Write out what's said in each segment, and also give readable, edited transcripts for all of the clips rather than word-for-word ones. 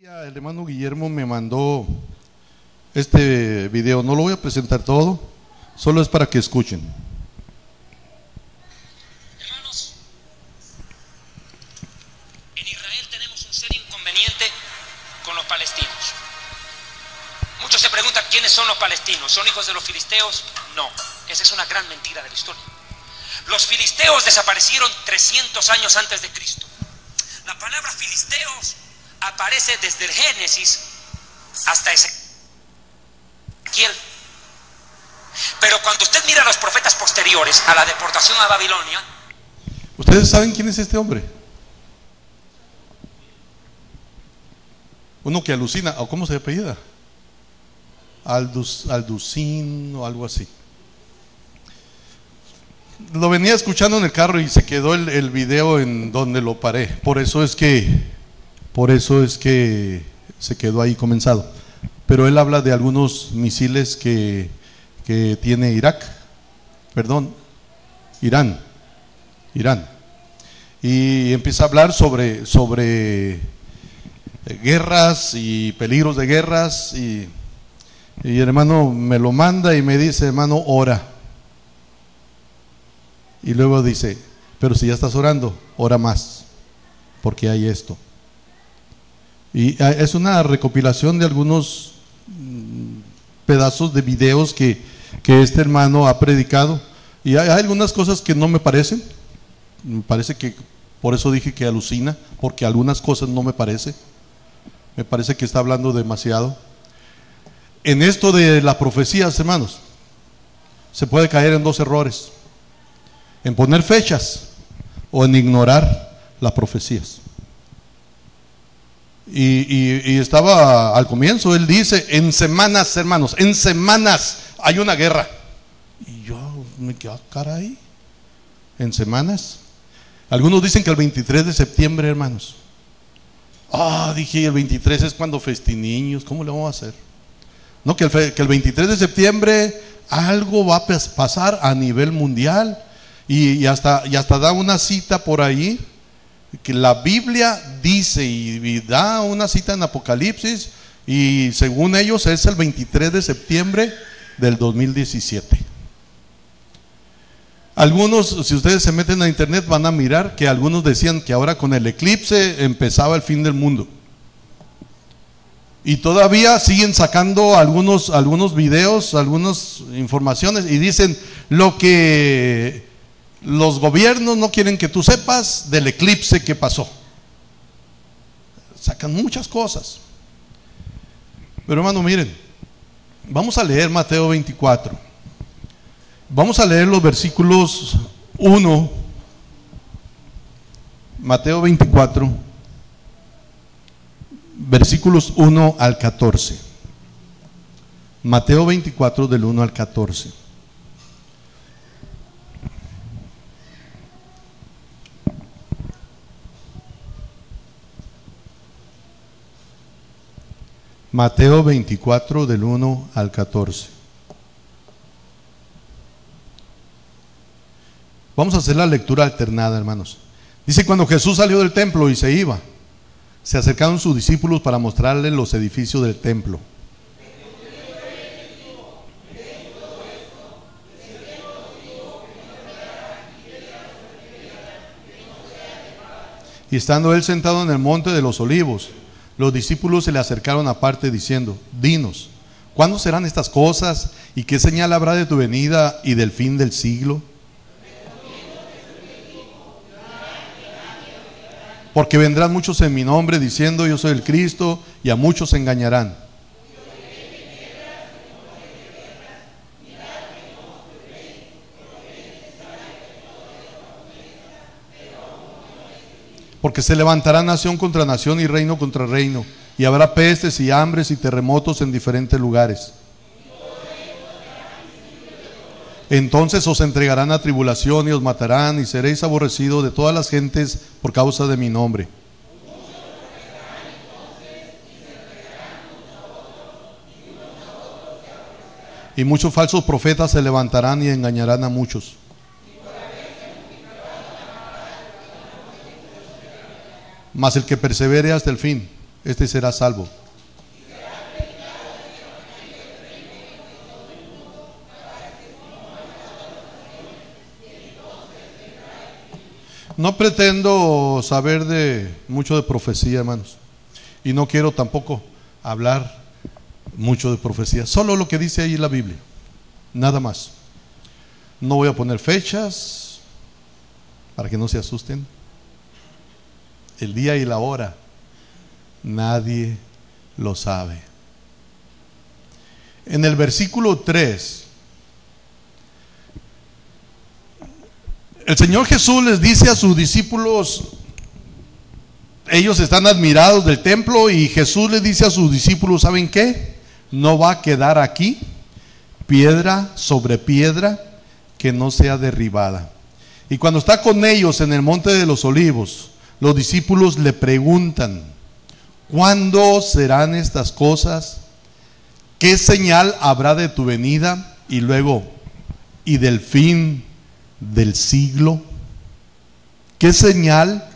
El hermano Guillermo me mandó este video, no lo voy a presentar todo, solo es para que escuchen. Hermanos, en Israel tenemos un serio inconveniente con los palestinos. Muchos se preguntan quiénes son los palestinos. ¿Son hijos de los filisteos? No, esa es una gran mentira de la historia. Los filisteos desaparecieron 300 años antes de Cristo. La palabra filisteos aparece desde el Génesis hasta Ezequiel. Pero cuando usted mira a los profetas posteriores a la deportación a Babilonia, ¿ustedes saben quién es este hombre? Uno que alucina, ¿o cómo se apellida? Alducín o algo así. Lo venía escuchando en el carro y se quedó el video en donde lo paré. Por eso es que se quedó ahí comenzado. Pero él habla de algunos misiles que tiene Irán. Y empieza a hablar sobre guerras y peligros de guerras. Y el hermano me lo manda y me dice: hermano, ora. Y luego dice: pero si ya estás orando, ora más, porque hay esto. Y es una recopilación de algunos pedazos de videos que este hermano ha predicado. Y hay algunas cosas que no me parecen. Me parece que, por eso dije que alucina, porque algunas cosas no me parece. Me parece que está hablando demasiado. En esto de las profecías, hermanos, se puede caer en dos errores: en poner fechas o en ignorar las profecías. Y estaba al comienzo, él dice: en semanas, hermanos, en semanas hay una guerra. Y yo me quedo, caray, en semanas. Algunos dicen que el 23 de septiembre, hermanos. Dije, el 23 es cuando festiniños, ¿cómo le vamos a hacer? No, que el 23 de septiembre algo va a pasar a nivel mundial. Y hasta da una cita por ahí, que la Biblia dice, y da una cita en Apocalipsis, y según ellos es el 23 de septiembre del 2017. Algunos, si ustedes se meten a internet, van a mirar que algunos decían que ahora con el eclipse empezaba el fin del mundo. Y todavía siguen sacando algunos videos, algunas informaciones, y dicen lo que los gobiernos no quieren que tú sepas del eclipse que pasó. Sacan muchas cosas. Pero hermano, miren, vamos a leer Mateo 24. Vamos a leer los versículos 1, Mateo 24, versículos 1 al 14. Mateo 24 del 1 al 14. Mateo 24 del 1 al 14. Vamos a hacer la lectura alternada, hermanos. Dice: cuando Jesús salió del templo y se iba, se acercaron sus discípulos para mostrarle los edificios del templo. Y estando él sentado en el monte de los olivos, los discípulos se le acercaron aparte diciendo: dinos, ¿cuándo serán estas cosas? ¿Y qué señal habrá de tu venida y del fin del siglo? Porque vendrán muchos en mi nombre diciendo: yo soy el Cristo, y a muchos se engañarán. Porque se levantará nación contra nación y reino contra reino, y habrá pestes y hambres y terremotos en diferentes lugares. Entonces os entregarán a tribulación y os matarán, y seréis aborrecidos de todas las gentes por causa de mi nombre. Y muchos falsos profetas se levantarán y engañarán a muchos. Mas el que persevere hasta el fin, este será salvo. No pretendo saber mucho de profecía, hermanos, y no quiero tampoco hablar mucho de profecía, solo lo que dice ahí la Biblia, nada más. No voy a poner fechas para que no se asusten. El día y la hora nadie lo sabe. En el versículo 3, el Señor Jesús les dice a sus discípulos, ellos están admirados del templo, y Jesús les dice a sus discípulos, ¿saben qué? No va a quedar aquí piedra sobre piedra que no sea derribada. Y cuando está con ellos en el monte de los olivos, los discípulos le preguntan, ¿cuándo serán estas cosas? ¿Qué señal habrá de tu venida? Y luego, ¿y del fin del siglo? ¿Qué señal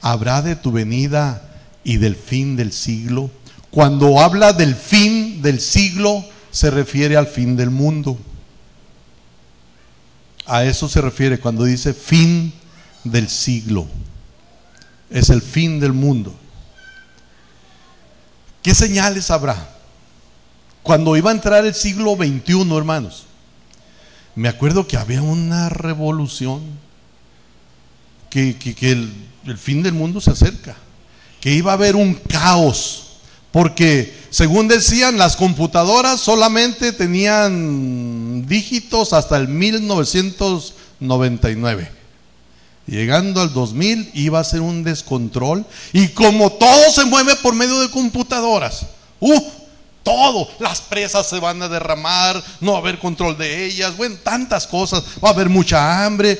habrá de tu venida y del fin del siglo? Cuando habla del fin del siglo, se refiere al fin del mundo. A eso se refiere cuando dice fin del siglo. Es el fin del mundo. ¿Qué señales habrá? Cuando iba a entrar el siglo XXI, hermanos, me acuerdo que había una revolución, que el fin del mundo se acerca, que iba a haber un caos, porque según decían, las computadoras solamente tenían dígitos hasta el 1999. Llegando al 2000 iba a ser un descontrol, y como todo se mueve por medio de computadoras, todo, las presas se van a derramar, no va a haber control de ellas, bueno, tantas cosas, va a haber mucha hambre.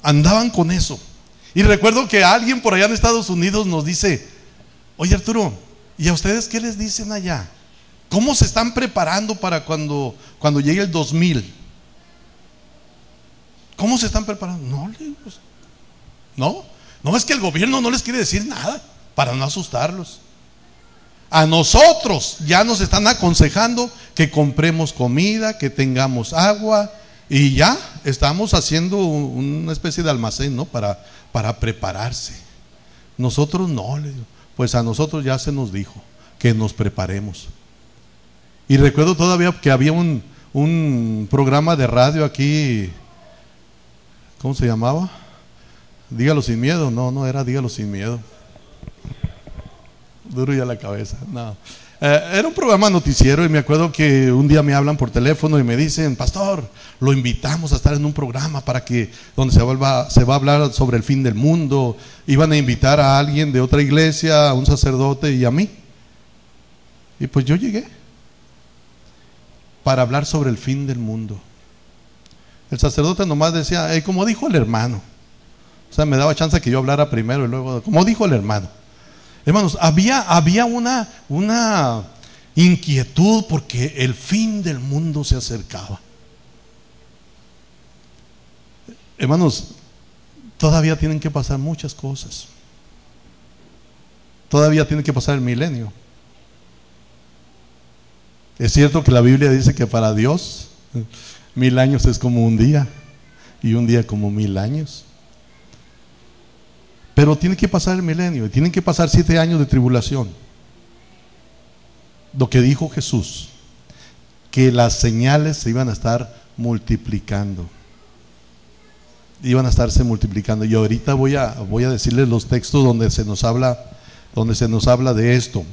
Andaban con eso. Y recuerdo que alguien por allá en Estados Unidos nos dice, oye Arturo, ¿y a ustedes qué les dicen allá? ¿Cómo se están preparando para cuando llegue el 2000? ¿Cómo se están preparando? No, es que el gobierno no les quiere decir nada para no asustarlos. A nosotros ya nos están aconsejando que compremos comida, que tengamos agua, y ya estamos haciendo una especie de almacén, ¿no? Para prepararse. Nosotros no, pues a nosotros ya se nos dijo que nos preparemos. Y recuerdo todavía que había un programa de radio aquí, ¿cómo se llamaba? Dígalo sin miedo. No era Dígalo sin miedo. Duro ya la cabeza. No. Era un programa noticiero, y me acuerdo que un día me hablan por teléfono y me dicen, pastor, lo invitamos a estar en un programa donde se va a hablar sobre el fin del mundo. Iban a invitar a alguien de otra iglesia, a un sacerdote y a mí. Y pues yo llegué para hablar sobre el fin del mundo. El sacerdote nomás decía, como dijo el hermano. O sea, me daba chance que yo hablara primero y luego, como dijo el hermano. Hermanos, había una inquietud porque el fin del mundo se acercaba. Hermanos, todavía tienen que pasar muchas cosas. Todavía tiene que pasar el milenio. Es cierto que la Biblia dice que para Dios 1000 años es como un día, y un día como 1000 años. Pero tiene que pasar el milenio, y tienen que pasar 7 años de tribulación. Lo que dijo Jesús, que las señales se iban a estar multiplicando. Iban a estarse multiplicando. Y ahorita voy a decirles los textos donde se nos habla de esto.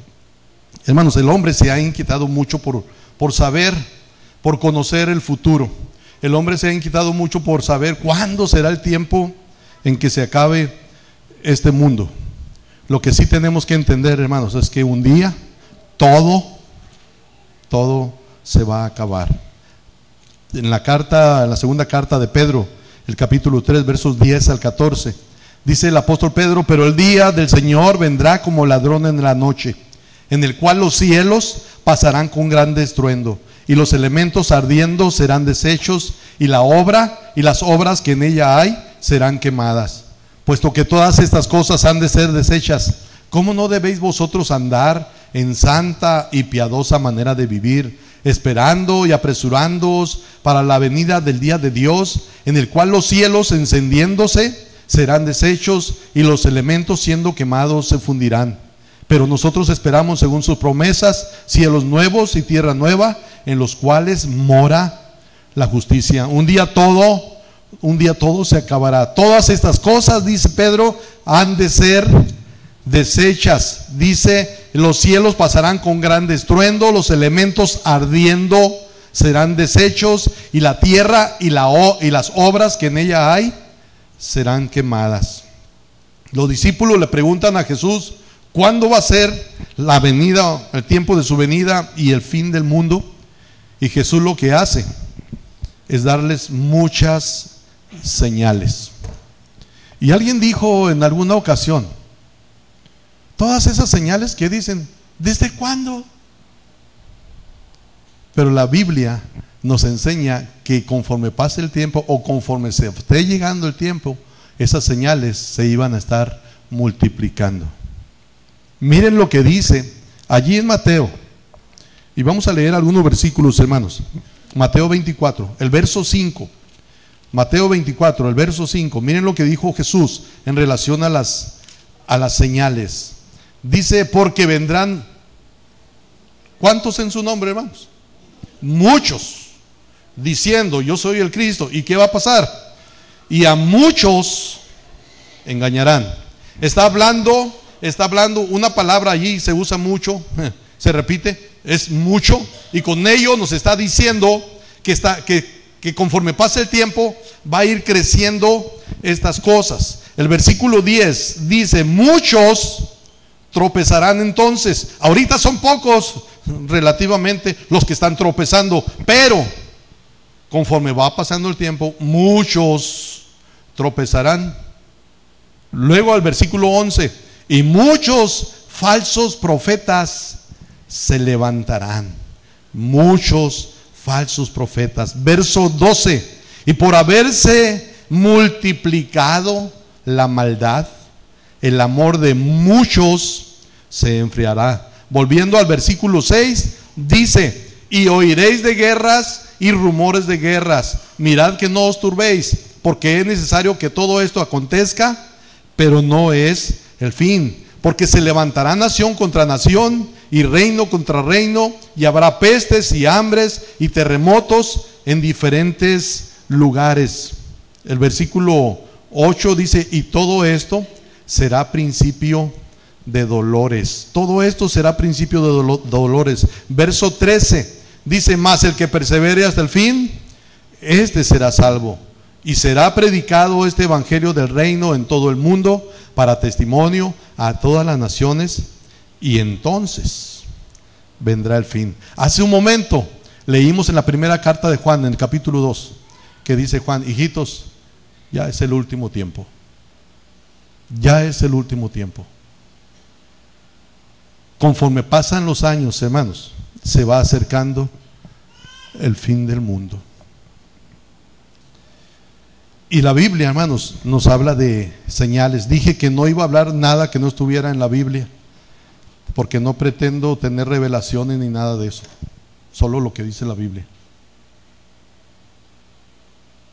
Hermanos, el hombre se ha inquietado mucho por saber, por conocer el futuro. El hombre se ha inquietado mucho por saber cuándo será el tiempo en que se acabe este mundo. Lo que sí tenemos que entender, hermanos, es que un día todo se va a acabar. En la segunda carta de Pedro, el capítulo 3, versos 10 al 14, dice el apóstol Pedro, pero el día del Señor vendrá como ladrón en la noche, en el cual los cielos pasarán con gran estruendo, y los elementos ardiendo serán deshechos, y las obras que en ella hay serán quemadas. Puesto que todas estas cosas han de ser deshechas, ¿Cómo no debéis vosotros andar en santa y piadosa manera de vivir, esperando y apresurándoos para la venida del día de Dios, en el cual los cielos encendiéndose serán deshechos y los elementos siendo quemados se fundirán? Pero nosotros esperamos, según sus promesas, cielos nuevos y tierra nueva, en los cuales mora la justicia. Un día todo se acabará. Todas estas cosas, dice Pedro, han de ser deshechas. Dice, los cielos pasarán con gran estruendo, los elementos ardiendo serán deshechos, y la tierra y las obras que en ella hay serán quemadas. Los discípulos le preguntan a Jesús, ¿cuándo va a ser la venida, el tiempo de su venida y el fin del mundo? Y Jesús lo que hace es darles muchas señales. Y alguien dijo en alguna ocasión, todas esas señales que dicen, ¿desde cuándo? Pero la Biblia nos enseña que conforme pase el tiempo, o conforme se esté llegando el tiempo, esas señales se iban a estar multiplicando. Miren lo que dice allí en Mateo, y vamos a leer algunos versículos, hermanos. Mateo 24, el verso 5. Mateo 24, el verso 5. Miren lo que dijo Jesús en relación a las señales. Dice, porque vendrán, ¿cuántos en su nombre, hermanos? Muchos, diciendo, yo soy el Cristo. ¿Y qué va a pasar? Y a muchos engañarán. Está hablando una palabra allí, se usa mucho, se repite, es mucho, y con ello nos está diciendo que conforme pase el tiempo va a ir creciendo estas cosas. El versículo 10 dice, muchos tropezarán entonces. Ahorita son pocos relativamente los que están tropezando, pero conforme va pasando el tiempo, muchos tropezarán. Luego al versículo 11, y muchos falsos profetas se levantarán. Muchos falsos profetas. Verso 12, y por haberse multiplicado la maldad, el amor de muchos se enfriará. Volviendo al versículo 6, dice, y oiréis de guerras y rumores de guerras. Mirad que no os turbéis, porque es necesario que todo esto acontezca, pero no es el fin. Porque se levantará nación contra nación y reino contra reino, y habrá pestes y hambres y terremotos en diferentes lugares. El versículo 8 dice, y todo esto será principio de dolores. Todo esto será principio de dolores. Verso 13 dice, mas el que persevere hasta el fin, este será salvo. Y será predicado este evangelio del reino en todo el mundo para testimonio a todas las naciones, y entonces vendrá el fin. Hace un momento leímos en la primera carta de Juan, en el capítulo 2, que dice Juan, hijitos, ya es el último tiempo. Ya es el último tiempo. Conforme pasan los años, hermanos, se va acercando el fin del mundo. Y la Biblia, hermanos, nos habla de señales. Dije que no iba a hablar nada que no estuviera en la Biblia, porque no pretendo tener revelaciones ni nada de eso, solo lo que dice la Biblia.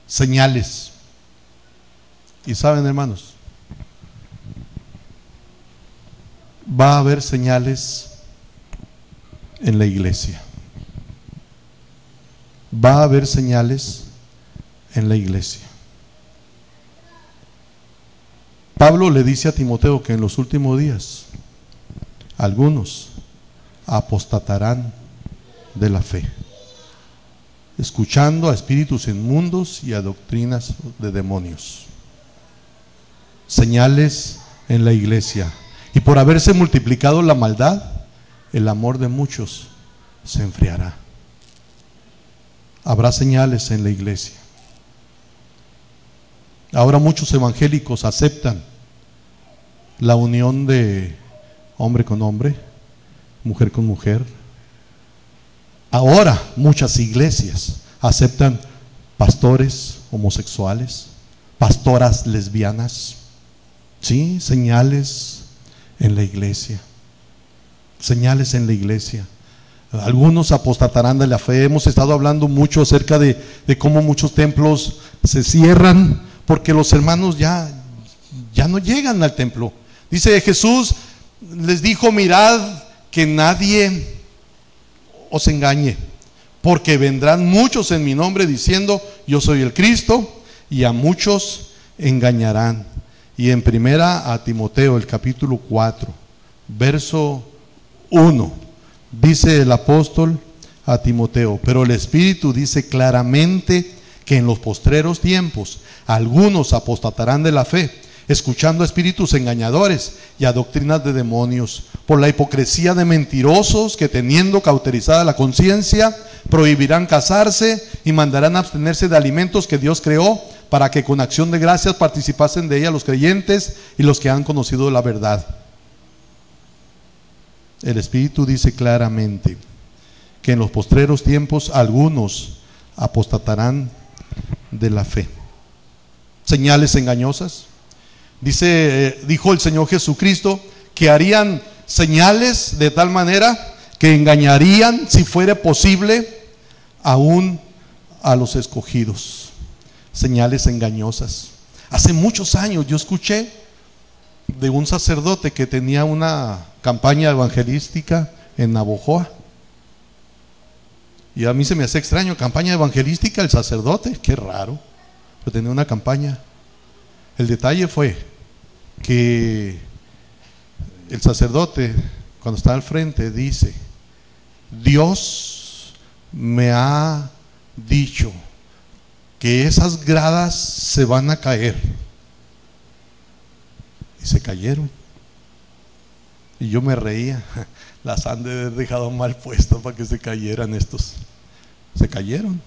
Señales. Y saben, hermanos, va a haber señales en la iglesia. Va a haber señales en la iglesia. Pablo le dice a Timoteo que en los últimos días algunos apostatarán de la fe, escuchando a espíritus inmundos y a doctrinas de demonios. Señales en la iglesia. Y por haberse multiplicado la maldad, el amor de muchos se enfriará. Habrá señales en la iglesia. Ahora muchos evangélicos aceptan la unión de hombre con hombre, mujer con mujer. Ahora muchas iglesias aceptan pastores homosexuales, pastoras lesbianas. Sí, señales en la iglesia. Señales en la iglesia. Algunos apostatarán de la fe. Hemos estado hablando mucho acerca de cómo muchos templos se cierran porque los hermanos ya no llegan al templo. Dice Jesús, les dijo: mirad que nadie os engañe, porque vendrán muchos en mi nombre diciendo: yo soy el Cristo, y a muchos engañarán. Y en primera a Timoteo, el capítulo 4, verso 1, dice el apóstol a Timoteo: pero el Espíritu dice claramente que en los postreros tiempos algunos apostatarán de la fe, escuchando a espíritus engañadores y a doctrinas de demonios, por la hipocresía de mentirosos que, teniendo cauterizada la conciencia, prohibirán casarse y mandarán abstenerse de alimentos que Dios creó, para que con acción de gracias participasen de ella los creyentes y los que han conocido la verdad. El Espíritu dice claramente que en los postreros tiempos algunos apostatarán de la fe. Señales engañosas. Dijo el Señor Jesucristo que harían señales de tal manera que engañarían, si fuera posible, aún a los escogidos. Señales engañosas. Hace muchos años yo escuché de un sacerdote que tenía una campaña evangelística en Navojoa, y a mí se me hace extraño: campaña evangelística, el sacerdote, qué raro, pero tenía una campaña. El detalle fue que el sacerdote, cuando está al frente, dice: Dios me ha dicho que esas gradas se van a caer. Y se cayeron. Y yo me reía: las han de haber dejado mal puestas para que se cayeran estos. Se cayeron.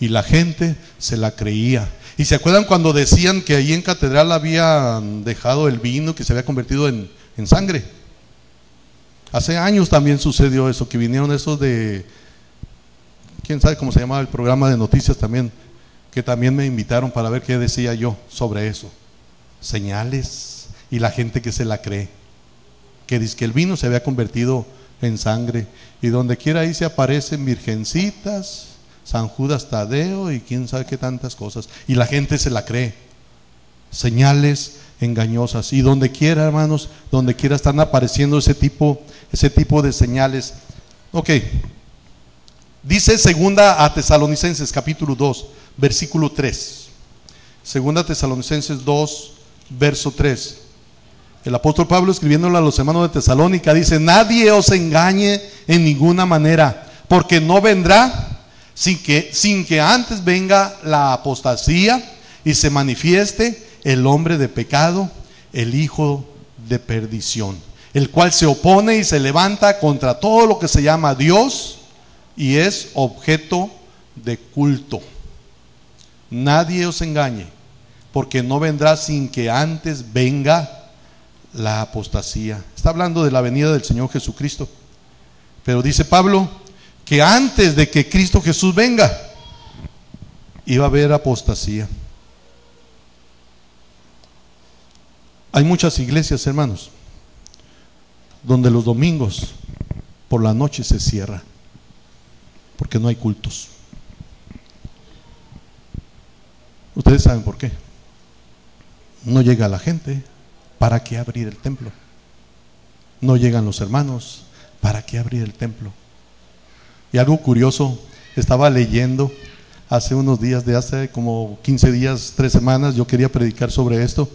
Y la gente se la creía. ¿Y se acuerdan cuando decían que ahí en Catedral habían dejado el vino que se había convertido en sangre? Hace años también sucedió eso, que vinieron esos de, quién sabe cómo se llamaba el programa de noticias también, que también me invitaron para ver qué decía yo sobre eso. Señales, y la gente que se la cree, que dice que el vino se había convertido en sangre, y donde quiera ahí se aparecen virgencitas, San Judas Tadeo y quién sabe qué tantas cosas, y la gente se la cree. Señales engañosas, y donde quiera, hermanos, donde quiera están apareciendo ese tipo de señales. Ok, dice segunda a Tesalonicenses capítulo 2 versículo 3. Segunda Tesalonicenses 2 verso 3. El apóstol Pablo, escribiéndole a los hermanos de Tesalónica, dice: nadie os engañe en ninguna manera, porque no vendrá sin que antes venga la apostasía y se manifieste el hombre de pecado, el hijo de perdición, el cual se opone y se levanta contra todo lo que se llama Dios y es objeto de culto. Nadie os engañe, porque no vendrá sin que antes venga la apostasía. Está hablando de la venida del Señor Jesucristo. Pero dice Pablo que antes de que Cristo Jesús venga, iba a haber apostasía. Hay muchas iglesias, hermanos, donde los domingos por la noche se cierra porque no hay cultos. Ustedes saben por qué. No llega la gente. ¿Para qué abrir el templo? No llegan los hermanos. ¿Para qué abrir el templo? Y algo curioso, estaba leyendo hace unos días, de hace como 15 días, 3 semanas, yo quería predicar sobre esto,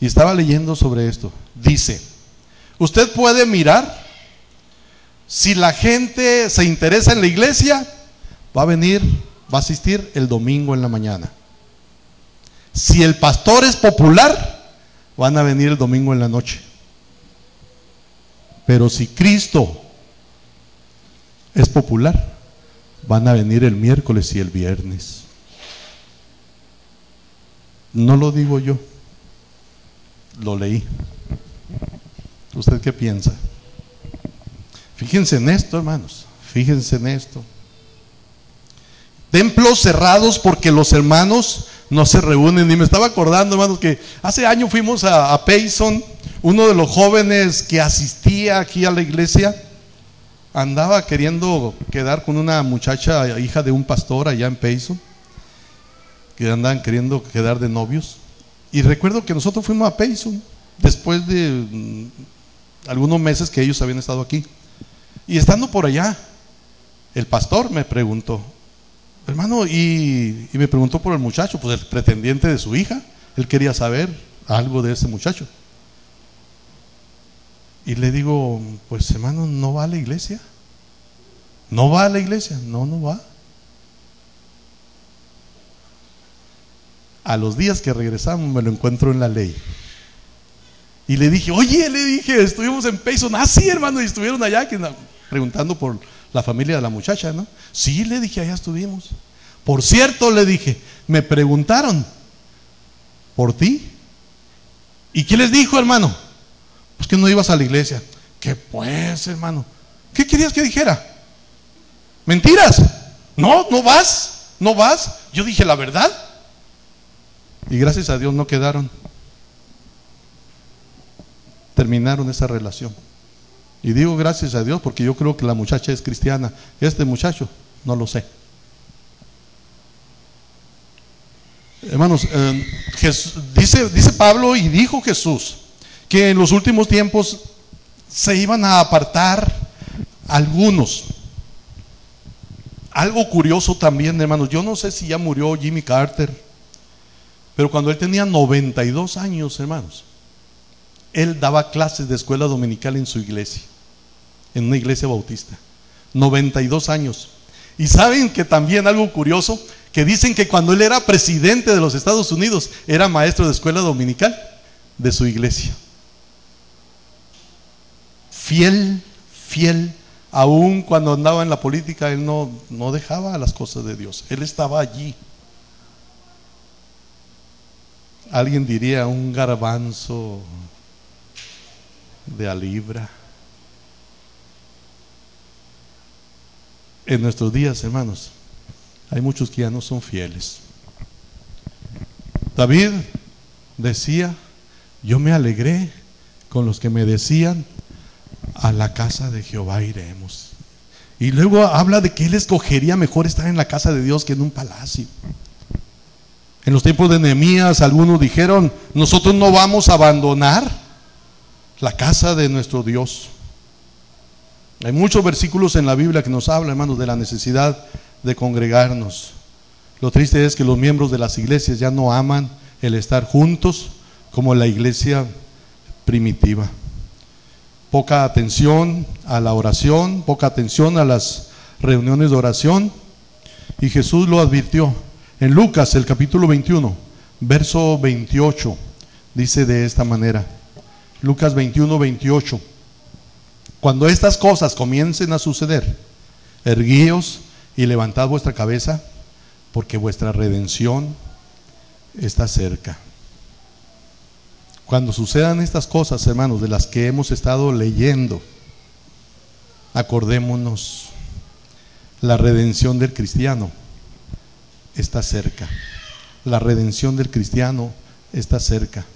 y estaba leyendo sobre esto. Dice: usted puede mirar si la gente se interesa en la iglesia, va a asistir el domingo en la mañana. Si el pastor es popular, van a venir el domingo en la noche. Pero si Cristo es popular, van a venir el miércoles y el viernes. No lo digo yo, lo leí. ¿Usted qué piensa? Fíjense en esto, hermanos, fíjense en esto. Templos cerrados porque los hermanos no se reúnen. Y me estaba acordando, hermanos, que hace años fuimos a Payson, Uno de los jóvenes que asistía aquí a la iglesia andaba queriendo quedar con una muchacha, hija de un pastor allá en Payson, que andaban queriendo quedar de novios. Y recuerdo que nosotros fuimos a Payson después de algunos meses que ellos habían estado aquí. Y estando por allá, el pastor me preguntó, hermano, y me preguntó por el muchacho, pues el pretendiente de su hija. Él quería saber algo de ese muchacho. Y le digo, pues hermano, ¿no va a la iglesia? ¿No va a la iglesia? No, no va. A los días que regresamos me lo encuentro en la ley. Y le dije, oye, le dije, estuvimos en Payson. Ah, sí, hermano, y estuvieron allá preguntando por la familia de la muchacha, ¿no? Sí, le dije, allá estuvimos. Por cierto, le dije, me preguntaron por ti. ¿Y qué les dijo, hermano? Pues que no ibas a la iglesia. ¿Qué pues, hermano? ¿Qué querías que dijera? ¿Mentiras? No, no vas, no vas. Yo dije la verdad. Y gracias a Dios no quedaron. Terminaron esa relación. Y digo gracias a Dios porque yo creo que la muchacha es cristiana. Este muchacho, no lo sé. Hermanos, dice Pablo y dijo Jesús que en los últimos tiempos se iban a apartar algunos. Algo curioso también, hermanos, yo no sé si ya murió Jimmy Carter, pero cuando él tenía 92 años, hermanos, él daba clases de escuela dominical en su iglesia, en una iglesia bautista. 92 años. Y saben que también algo curioso, que dicen que cuando él era presidente de los Estados Unidos, era maestro de escuela dominical de su iglesia. Fiel, fiel, aún cuando andaba en la política, él no dejaba las cosas de Dios, él estaba allí. Alguien diría un garbanzo de a libra. En nuestros días, hermanos, hay muchos que ya no son fieles. David decía, yo me alegré con los que me decían, a la casa de Jehová iremos. Y luego habla de que él escogería mejor estar en la casa de Dios que en un palacio. En los tiempos de Nehemías, algunos dijeron, nosotros no vamos a abandonar la casa de nuestro Dios. Hay muchos versículos en la Biblia que nos hablan, hermanos, de la necesidad de congregarnos. Lo triste es que los miembros de las iglesias ya no aman el estar juntos como la iglesia primitiva. Poca atención a la oración, poca atención a las reuniones de oración. Y Jesús lo advirtió. En Lucas, el capítulo 21, verso 28, dice de esta manera. Lucas 21, 28. Cuando estas cosas comiencen a suceder, erguíos y levantad vuestra cabeza, porque vuestra redención está cerca. Cuando sucedan estas cosas, hermanos, de las que hemos estado leyendo, acordémonos, la redención del cristiano está cerca. La redención del cristiano está cerca.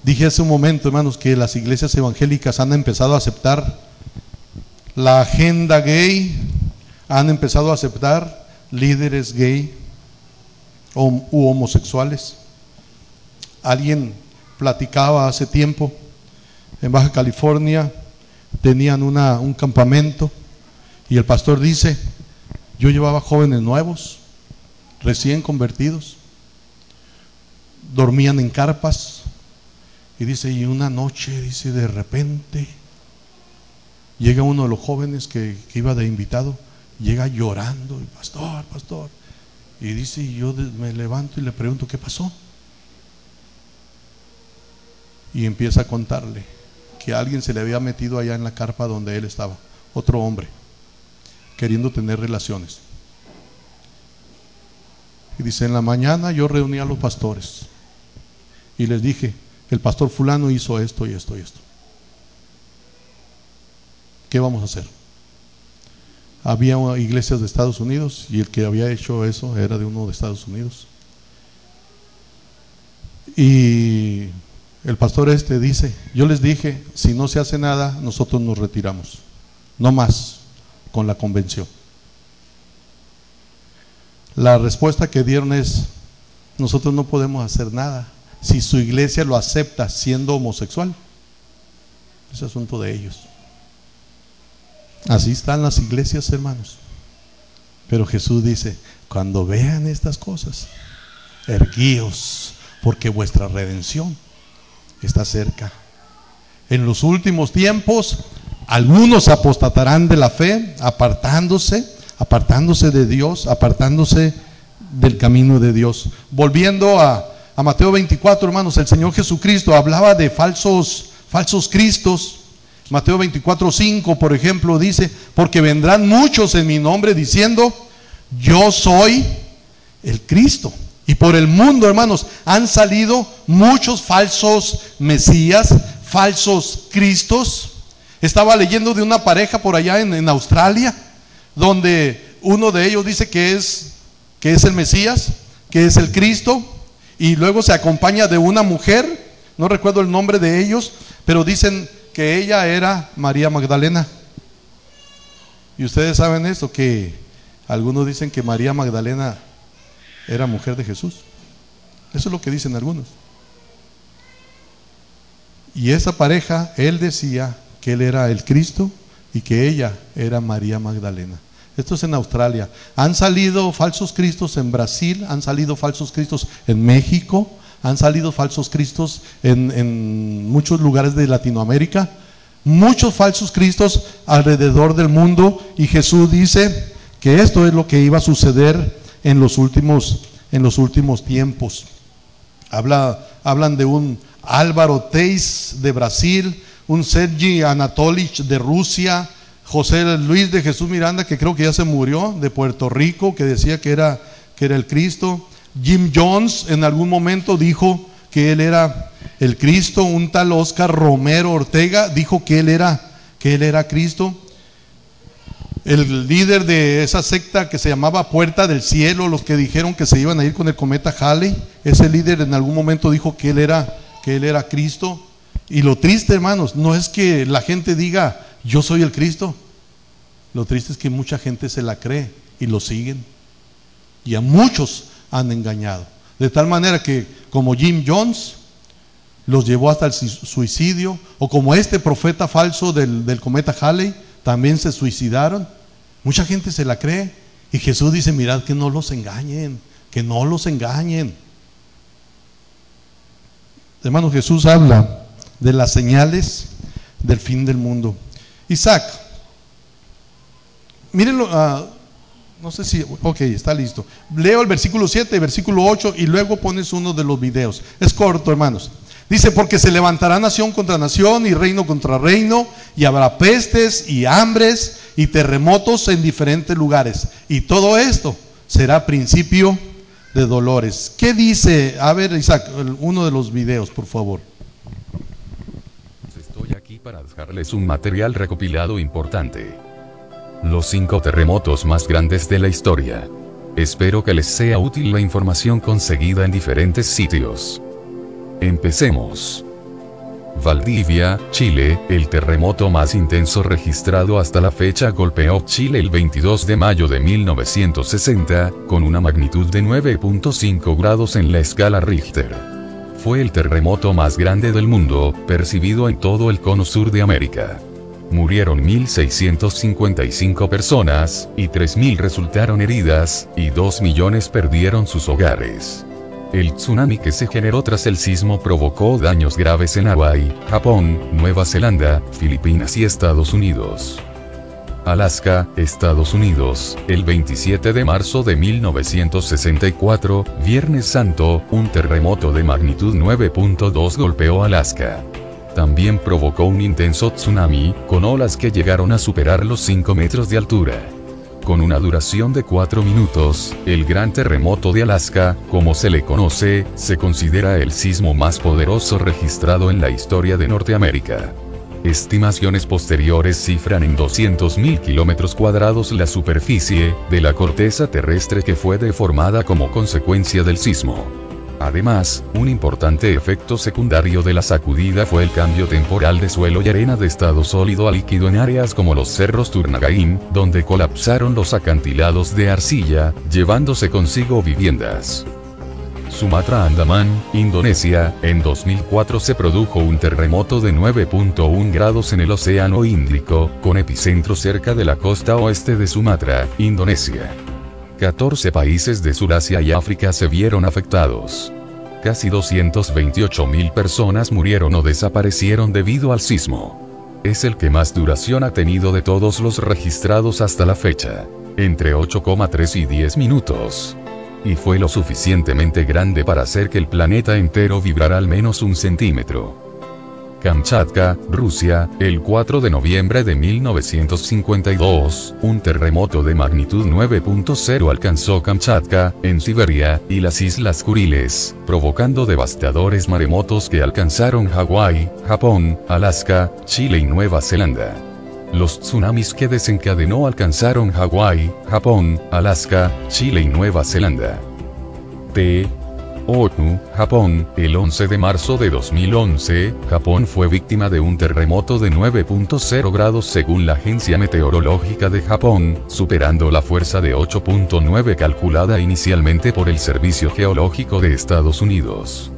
Dije hace un momento, hermanos, que las iglesias evangélicas han empezado a aceptar la agenda gay, han empezado a aceptar líderes gay u homosexuales. Alguien platicaba hace tiempo, en Baja California tenían un campamento y el pastor dice, yo llevaba jóvenes nuevos, recién convertidos, dormían en carpas, y dice, y una noche, dice, de repente llega uno de los jóvenes que iba de invitado, llega llorando, y pastor, y dice, y yo me levanto y le pregunto, ¿qué pasó? Y empieza a contarle que alguien se le había metido allá en la carpa donde él estaba, otro hombre, queriendo tener relaciones. Y dice, en la mañana yo reuní a los pastores y les dije, el pastor fulano hizo esto y esto y esto. ¿Qué vamos a hacer? Había iglesias de Estados Unidos y el que había hecho eso era de uno de Estados Unidos. Y el pastor dice, yo les dije, si no se hace nada, nosotros nos retiramos. No más con la convención. La respuesta que dieron es, nosotros no podemos hacer nada si su iglesia lo acepta siendo homosexual. Es asunto de ellos. Así están las iglesias, hermanos. Pero Jesús dice, cuando vean estas cosas, erguíos, porque vuestra redención está cerca. En los últimos tiempos, algunos apostatarán de la fe, apartándose de Dios, apartándose del camino de Dios. Volviendo a Mateo 24, hermanos, el Señor Jesucristo hablaba de falsos cristos. Mateo 24:5, por ejemplo, dice, porque vendrán muchos en mi nombre diciendo, yo soy el Cristo. Y por el mundo, hermanos, han salido muchos falsos mesías, falsos cristos. Estaba leyendo de una pareja por allá en Australia, donde uno de ellos dice que es el Mesías, que es el Cristo, y luego se acompaña de una mujer, no recuerdo el nombre de ellos, pero dicen que ella era María Magdalena. Y ustedes saben esto, que algunos dicen que María Magdalena era mujer de Jesús. Eso es lo que dicen algunos. Y esa pareja, él decía que él era el Cristo y que ella era María Magdalena. Esto es en Australia. Han salido falsos cristos en Brasil, han salido falsos cristos en México, han salido falsos cristos en muchos lugares de Latinoamérica, muchos falsos cristos alrededor del mundo, y Jesús dice que esto es lo que iba a suceder en los últimos tiempos. Hablan de un Álvaro Teis de Brasil, un Sergi Anatolich de Rusia, José Luis de Jesús Miranda, que creo que ya se murió, de Puerto Rico, que decía que era el Cristo. Jim Jones en algún momento dijo que él era el Cristo. Un tal Oscar Romero Ortega dijo que él era Cristo. El líder de esa secta que se llamaba Puerta del Cielo, los que dijeron que se iban a ir con el cometa Halley, ese líder en algún momento dijo que él era Cristo. Y lo triste, hermanos, no es que la gente diga yo soy el Cristo. Lo triste es que mucha gente se la cree y lo siguen, y a muchos han engañado, de tal manera que como Jim Jones los llevó hasta el suicidio, o como este profeta falso del cometa Halley, también se suicidaron. Mucha gente se la cree, y Jesús dice, mirad que no los engañen, que no los engañen. Hermanos, Jesús habla de las señales del fin del mundo. Isaac, mírenlo, no sé si, ok, está listo. Leo el versículo 7, versículo 8, y luego pones uno de los videos. Es corto, hermanos. Dice, porque se levantará nación contra nación y reino contra reino, y habrá pestes y hambres y terremotos en diferentes lugares, y todo esto será principio de dolores. ¿Qué dice? A ver, Isaac, uno de los videos, por favor. Estoy aquí para dejarles un material recopilado importante. Los 5 terremotos más grandes de la historia. Espero que les sea útil la información conseguida en diferentes sitios. Empecemos. Valdivia, Chile, el terremoto más intenso registrado hasta la fecha golpeó Chile el 22 de mayo de 1960, con una magnitud de 9.5 grados en la escala Richter. Fue el terremoto más grande del mundo, percibido en todo el cono sur de América. Murieron 1.655 personas, y 3.000 resultaron heridas, y 2 millones perdieron sus hogares. El tsunami que se generó tras el sismo provocó daños graves en Hawái, Japón, Nueva Zelanda, Filipinas y Estados Unidos. Alaska, Estados Unidos, el 27 de marzo de 1964, Viernes Santo, un terremoto de magnitud 9.2 golpeó Alaska. También provocó un intenso tsunami, con olas que llegaron a superar los 5 metros de altura. Con una duración de 4 minutos, el Gran Terremoto de Alaska, como se le conoce, se considera el sismo más poderoso registrado en la historia de Norteamérica. Estimaciones posteriores cifran en 200.000 kilómetros cuadrados la superficie de la corteza terrestre que fue deformada como consecuencia del sismo. Además, un importante efecto secundario de la sacudida fue el cambio temporal de suelo y arena de estado sólido a líquido en áreas como los cerros Turnagain, donde colapsaron los acantilados de arcilla, llevándose consigo viviendas. Sumatra, Andamán, Indonesia. En 2004 se produjo un terremoto de 9.1 grados en el Océano Índico, con epicentro cerca de la costa oeste de Sumatra, Indonesia. 14 países de Surasia y África se vieron afectados. Casi 228.000 personas murieron o desaparecieron debido al sismo. Es el que más duración ha tenido de todos los registrados hasta la fecha, entre 8,3 y 10 minutos. Y fue lo suficientemente grande para hacer que el planeta entero vibrara al menos 1 centímetro. Kamchatka, Rusia. El 4 de noviembre de 1952, un terremoto de magnitud 9.0 alcanzó Kamchatka, en Siberia, y las Islas Kuriles, provocando devastadores maremotos que alcanzaron Hawái, Japón, Alaska, Chile y Nueva Zelanda. Los tsunamis que desencadenó alcanzaron Hawái, Japón, Alaska, Chile y Nueva Zelanda. ONU, Japón. El 11 de marzo de 2011, Japón fue víctima de un terremoto de 9.0 grados según la Agencia Meteorológica de Japón, superando la fuerza de 8.9 calculada inicialmente por el Servicio Geológico de Estados Unidos.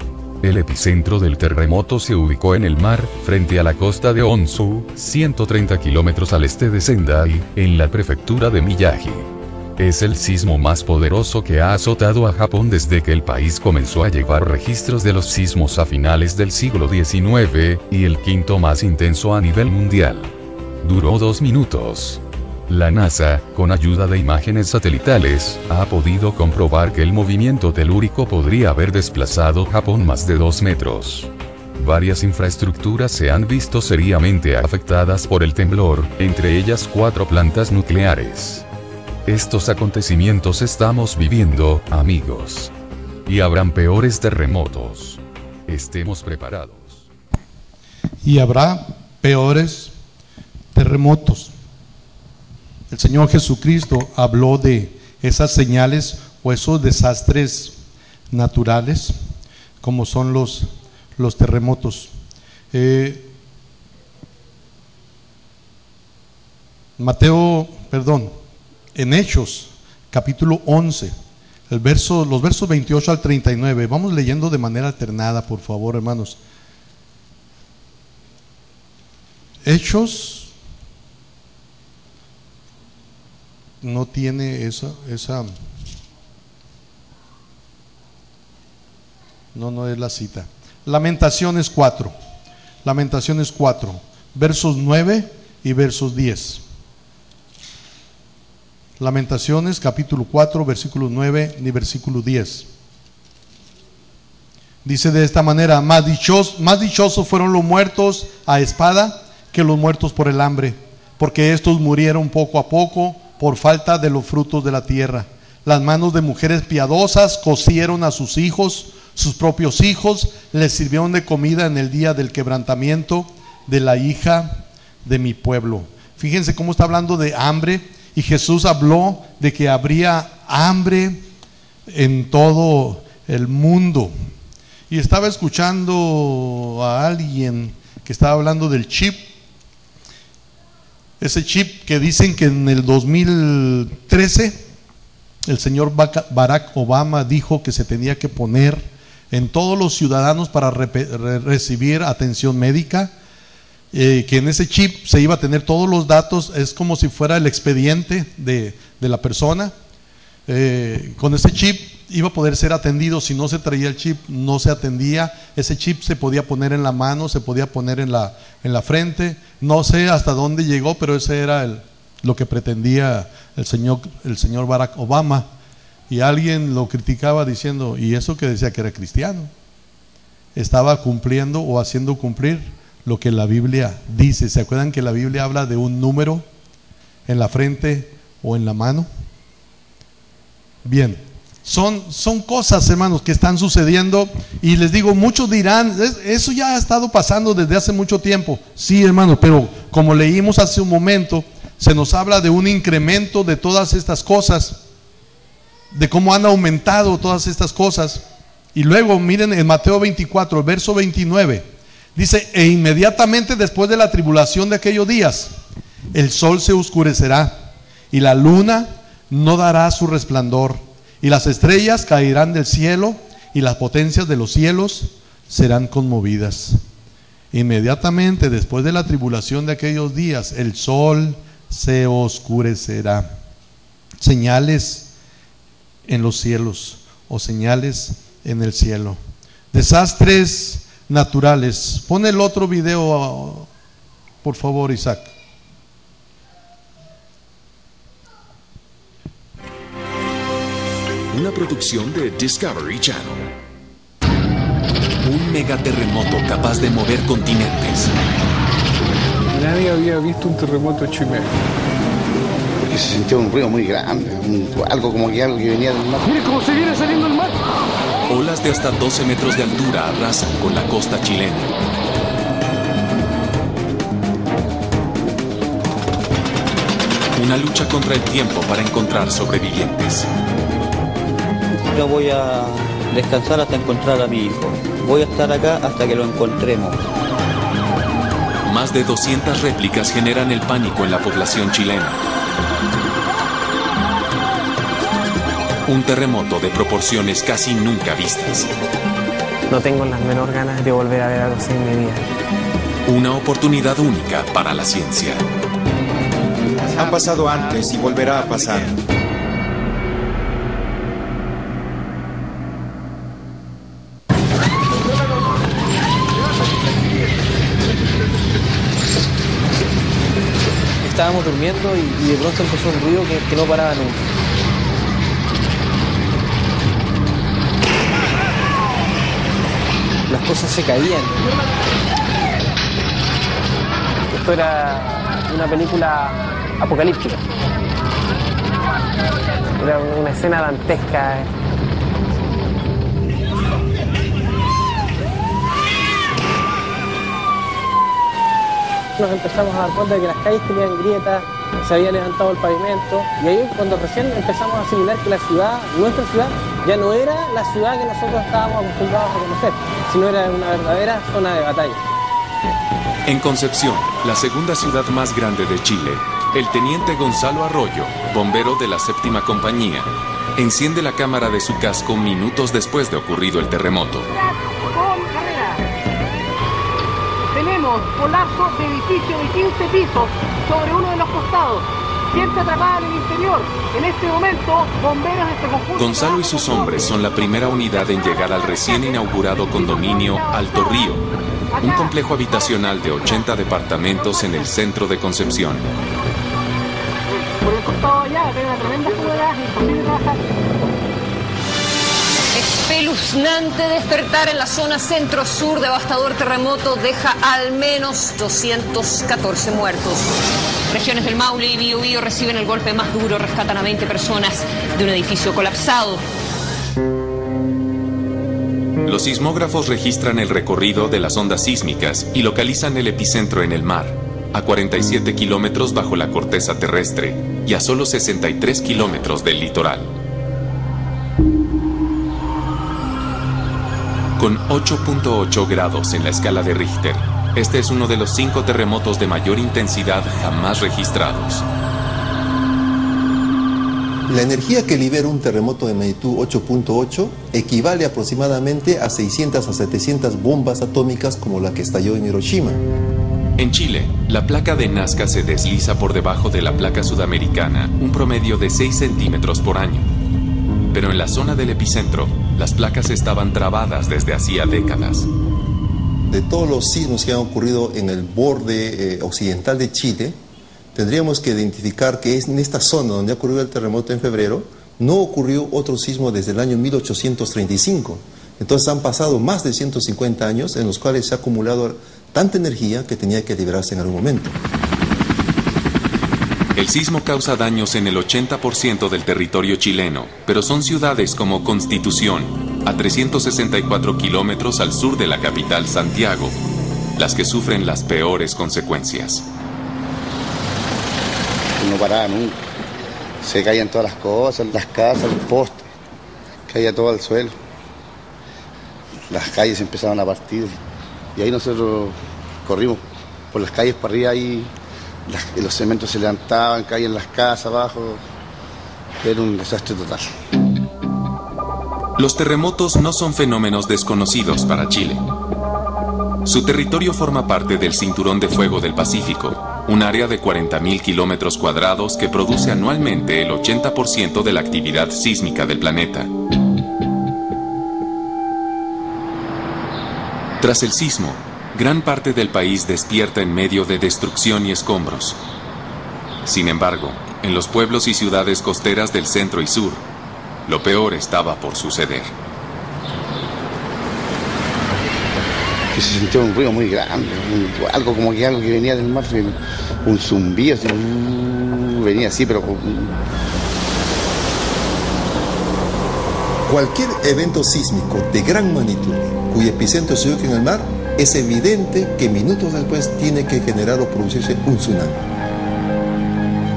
El epicentro del terremoto se ubicó en el mar, frente a la costa de Honshu, 130 kilómetros al este de Sendai, en la prefectura de Miyagi. Es el sismo más poderoso que ha azotado a Japón desde que el país comenzó a llevar registros de los sismos a finales del siglo XIX, y el quinto más intenso a nivel mundial. Duró 2 minutos. La NASA, con ayuda de imágenes satelitales, ha podido comprobar que el movimiento telúrico podría haber desplazado Japón más de 2 metros. Varias infraestructuras se han visto seriamente afectadas por el temblor, entre ellas 4 plantas nucleares. Estos acontecimientos estamos viviendo, amigos. Y habrán peores terremotos. Estemos preparados. Y habrá peores terremotos. El Señor Jesucristo habló de esas señales o esos desastres naturales, como son los terremotos. En Hechos, capítulo 11, los versos 28 al 39, vamos leyendo de manera alternada, por favor, hermanos. Hechos no tiene no es la cita. Lamentaciones 4, versos 9 y versos 10. Lamentaciones capítulo 4, versículo 9 y versículo 10. Dice de esta manera: más dichosos fueron los muertos a espada que los muertos por el hambre, porque estos murieron poco a poco por falta de los frutos de la tierra. Las manos de mujeres piadosas cocieron a sus hijos, sus propios hijos les sirvieron de comida en el día del quebrantamiento de la hija de mi pueblo. Fíjense cómo está hablando de hambre. Y Jesús habló de que habría hambre en todo el mundo. Y estaba escuchando a alguien que estaba hablando del chip. Ese chip que dicen que en el 2013 el señor Barack Obama dijo que se tenía que poner en todos los ciudadanos para recibir atención médica. Que en ese chip se iba a tener todos los datos, es como si fuera el expediente de la persona. Con ese chip iba a poder ser atendido. Si no se traía el chip, no se atendía. Ese chip se podía poner en la mano, se podía poner en la frente. No sé hasta dónde llegó, pero ese era lo que pretendía el señor Barack Obama. Y alguien lo criticaba diciendo: ¿y eso que decía que era cristiano? Estaba cumpliendo o haciendo cumplir lo que la Biblia dice. ¿Se acuerdan que la Biblia habla de un número en la frente o en la mano? Bien, son cosas, hermanos, que están sucediendo. Y les digo, muchos dirán: eso ya ha estado pasando desde hace mucho tiempo. Sí, hermanos, pero como leímos hace un momento, se nos habla de un incremento de todas estas cosas, de cómo han aumentado todas estas cosas. Y luego miren en Mateo 24, verso 29, dice: e inmediatamente después de la tribulación de aquellos días, el sol se oscurecerá y la luna no dará su resplandor, y las estrellas caerán del cielo, y las potencias de los cielos serán conmovidas. Inmediatamente después de la tribulación de aquellos días, el sol se oscurecerá. Señales en los cielos, o señales en el cielo. Desastres naturales. Pon el otro video, por favor, Isaac. Una producción de Discovery Channel. Un megaterremoto capaz de mover continentes. Nadie había visto un terremoto chileno. Porque se sintió un ruido muy grande, algo que venía del mar. ¡Mire cómo se viene saliendo el mar! Olas de hasta 12 metros de altura arrasan con la costa chilena. Una lucha contra el tiempo para encontrar sobrevivientes. Yo voy a descansar hasta encontrar a mi hijo. Voy a estar acá hasta que lo encontremos. Más de 200 réplicas generan el pánico en la población chilena. Un terremoto de proporciones casi nunca vistas. No tengo las menor ganas de volver a ver algo así en mi vida. Una oportunidad única para la ciencia. Ha pasado antes y volverá a pasar. Estábamos durmiendo y de pronto empezó un ruido que no paraba nunca. Las cosas se caían. Esto era una película apocalíptica. Era una escena dantesca. Nos empezamos a dar cuenta de que las calles tenían grietas, se había levantado el pavimento, y ahí cuando recién empezamos a asimilar que la ciudad, nuestra ciudad, ya no era la ciudad que nosotros estábamos acostumbrados a conocer, sino era una verdadera zona de batalla. En Concepción, la segunda ciudad más grande de Chile, el teniente Gonzalo Arroyo, bombero de la 7ª compañía, enciende la cámara de su casco minutos después de ocurrido el terremoto. Tenemos colapso de edificio de 15 pisos sobre uno de los costados. Gente atrapada en el interior. En este momento, bomberos de este conjunto... Gonzalo y sus hombres son la primera unidad en llegar al recién inaugurado condominio Alto Río, un complejo habitacional de 80 departamentos en el centro de Concepción. Por el costado allá, hay una tremenda fuga de gas, imposible trabajar. Espeluznante despertar en la zona centro-sur. Devastador terremoto deja al menos 214 muertos. Regiones del Maule y Biobío reciben el golpe más duro. Rescatan a 20 personas de un edificio colapsado. Los sismógrafos registran el recorrido de las ondas sísmicas y localizan el epicentro en el mar, a 47 kilómetros bajo la corteza terrestre y a solo 63 kilómetros del litoral. Con 8.8 grados en la escala de Richter, este es uno de los 5 terremotos de mayor intensidad jamás registrados. La energía que libera un terremoto de magnitud 8.8 equivale aproximadamente a 600 a 700 bombas atómicas como la que estalló en Hiroshima. En Chile, la placa de Nazca se desliza por debajo de la placa sudamericana, un promedio de 6 centímetros por año. Pero en la zona del epicentro, las placas estaban trabadas desde hacía décadas. De todos los sismos que han ocurrido en el borde occidental de Chile, tendríamos que identificar que es en esta zona donde ha ocurrido el terremoto en febrero, no ocurrió otro sismo desde el año 1835. Entonces han pasado más de 150 años en los cuales se ha acumulado tanta energía que tenía que liberarse en algún momento. El sismo causa daños en el 80% del territorio chileno, pero son ciudades como Constitución, a 364 kilómetros al sur de la capital Santiago, las que sufren las peores consecuencias. No paraba nunca. Se caían todas las cosas, las casas, los postes, caía todo al suelo. las calles empezaban a partir y ahí nosotros corrimos por las calles para arriba y los cementos se levantaban, caían las casas abajo. Era un desastre total. Los terremotos no son fenómenos desconocidos para Chile. Su territorio forma parte del Cinturón de Fuego del Pacífico, un área de 40.000 kilómetros cuadrados que produce anualmente el 80% de la actividad sísmica del planeta. Tras el sismo, gran parte del país despierta en medio de destrucción y escombros. Sin embargo, en los pueblos y ciudades costeras del centro y sur, lo peor estaba por suceder. Que se sintió un ruido muy grande, algo que venía del mar, un zumbido, así, venía así, pero... Cualquier evento sísmico de gran magnitud, cuyo epicentro se ubica en el mar, es evidente que minutos después tiene que generar o producirse un tsunami.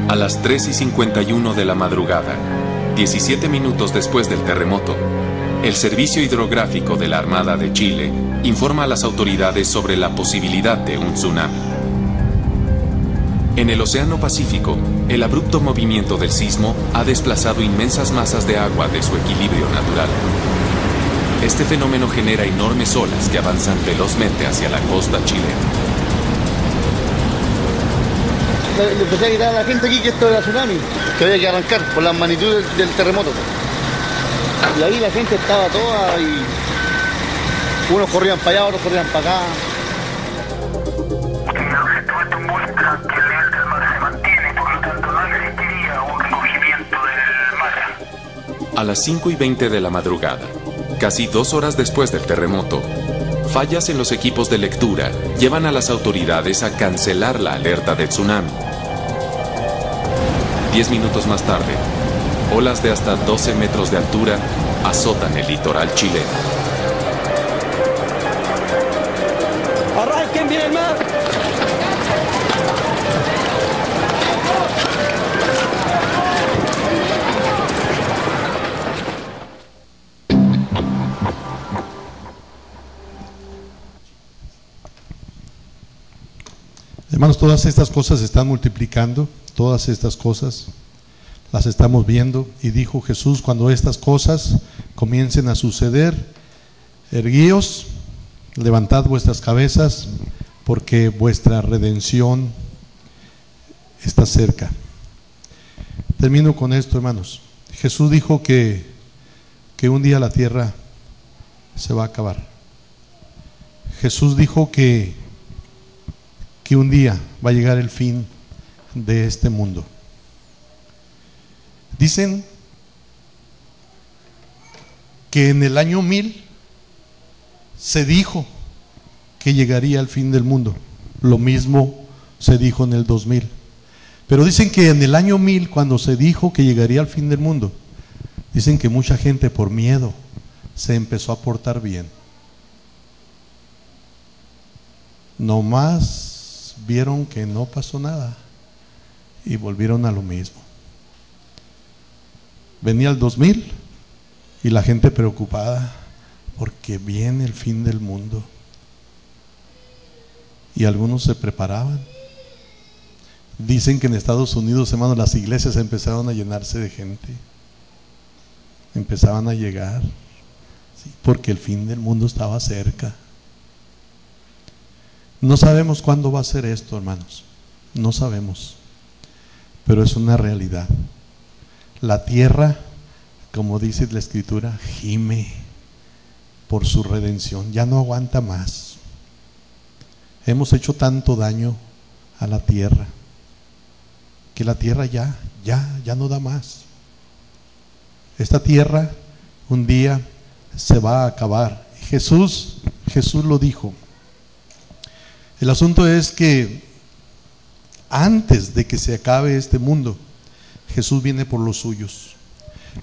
A las 3:51 de la madrugada, 17 minutos después del terremoto, el Servicio Hidrográfico de la Armada de Chile informa a las autoridades sobre la posibilidad de un tsunami. En el Océano Pacífico, el abrupto movimiento del sismo ha desplazado inmensas masas de agua de su equilibrio natural. Este fenómeno genera enormes olas que avanzan velozmente hacia la costa chilena. Le empecé a gritar a la gente aquí que esto era tsunami, que había que arrancar por la magnitud del terremoto. Y ahí la gente estaba toda y unos corrían para allá, otros corrían para acá. Esto muestra que el nivel del mar se mantiene, por lo tanto no existiría un recogimiento del mar. A las 5:20 de la madrugada, casi 2 horas después del terremoto, fallas en los equipos de lectura llevan a las autoridades a cancelar la alerta de tsunami. 10 minutos más tarde, olas de hasta 12 metros de altura azotan el litoral chileno. ¡Arranquen bien el mar! Hermanos, todas estas cosas se están multiplicando, todas estas cosas las estamos viendo, y dijo Jesús: cuando estas cosas comiencen a suceder, erguíos, levantad vuestras cabezas, porque vuestra redención está cerca. Termino con esto, hermanos. Jesús dijo que un día la tierra se va a acabar. Jesús dijo que un día va a llegar el fin de este mundo. Dicen que en el año 1000 se dijo que llegaría el fin del mundo. Lo mismo se dijo en el 2000. Pero dicen que en el año 1000, cuando se dijo que llegaría el fin del mundo, dicen que mucha gente por miedo se empezó a portar bien. Nomás vieron que no pasó nada y volvieron a lo mismo. Venía el 2000 y la gente preocupada porque viene el fin del mundo, y algunos se preparaban. Dicen que en Estados Unidos, hermanos, las iglesias empezaron a llenarse de gente, empezaban a llegar, ¿sí? Porque el fin del mundo estaba cerca. No sabemos cuándo va a ser esto, hermanos, no sabemos, pero es una realidad. La tierra, como dice la Escritura, gime por su redención, ya no aguanta más. Hemos hecho tanto daño a la tierra que la tierra ya no da más. Esta tierra un día se va a acabar. Jesús lo dijo. El asunto es que antes de que se acabe este mundo, Jesús viene por los suyos.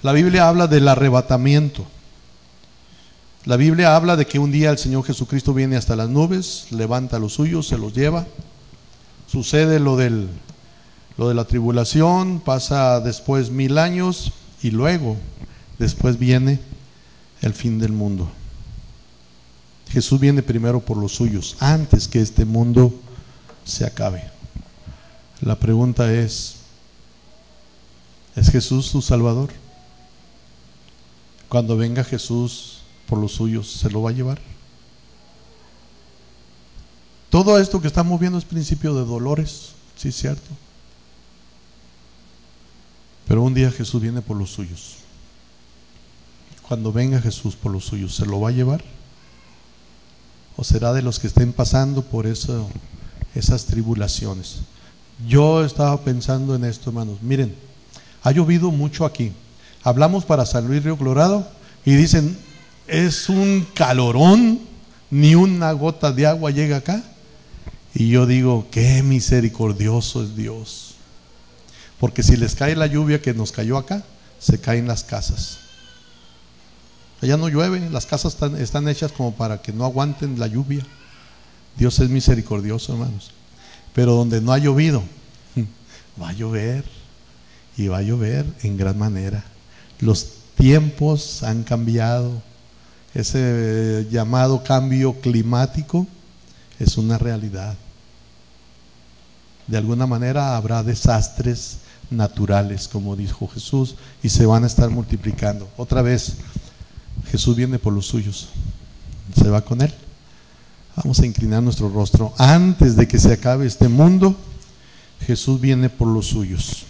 La Biblia habla del arrebatamiento. La Biblia habla de que un día el Señor Jesucristo viene hasta las nubes, levanta a los suyos, se los lleva. Sucede lo de la tribulación, pasa después 1000 años y luego, después viene el fin del mundo. Jesús viene primero por los suyos, antes que este mundo se acabe. La pregunta ¿es Jesús tu Salvador? Cuando venga Jesús por los suyos, ¿se lo va a llevar? Todo esto que estamos viendo es principio de dolores, sí, cierto. Pero un día Jesús viene por los suyos. Cuando venga Jesús por los suyos, ¿se lo va a llevar? ¿O será de los que estén pasando por esas tribulaciones? Yo estaba pensando en esto, hermanos. Miren, ha llovido mucho aquí. Hablamos para San Luis Río Colorado y dicen, es un calorón, ni una gota de agua llega acá. Y yo digo, qué misericordioso es Dios. Porque si les cae la lluvia que nos cayó acá, se caen las casas. Allá no llueve, las casas están hechas como para que no aguanten la lluvia. Dios es misericordioso, hermanos. Pero donde no ha llovido, va a llover, y va a llover en gran manera. Los tiempos han cambiado. Ese llamado cambio climático es una realidad. De alguna manera habrá desastres naturales, como dijo Jesús, y se van a estar multiplicando. Otra vez, Jesús viene por los suyos. ¿Se va con él? Vamos a inclinar nuestro rostro. Antes de que se acabe este mundo, Jesús viene por los suyos.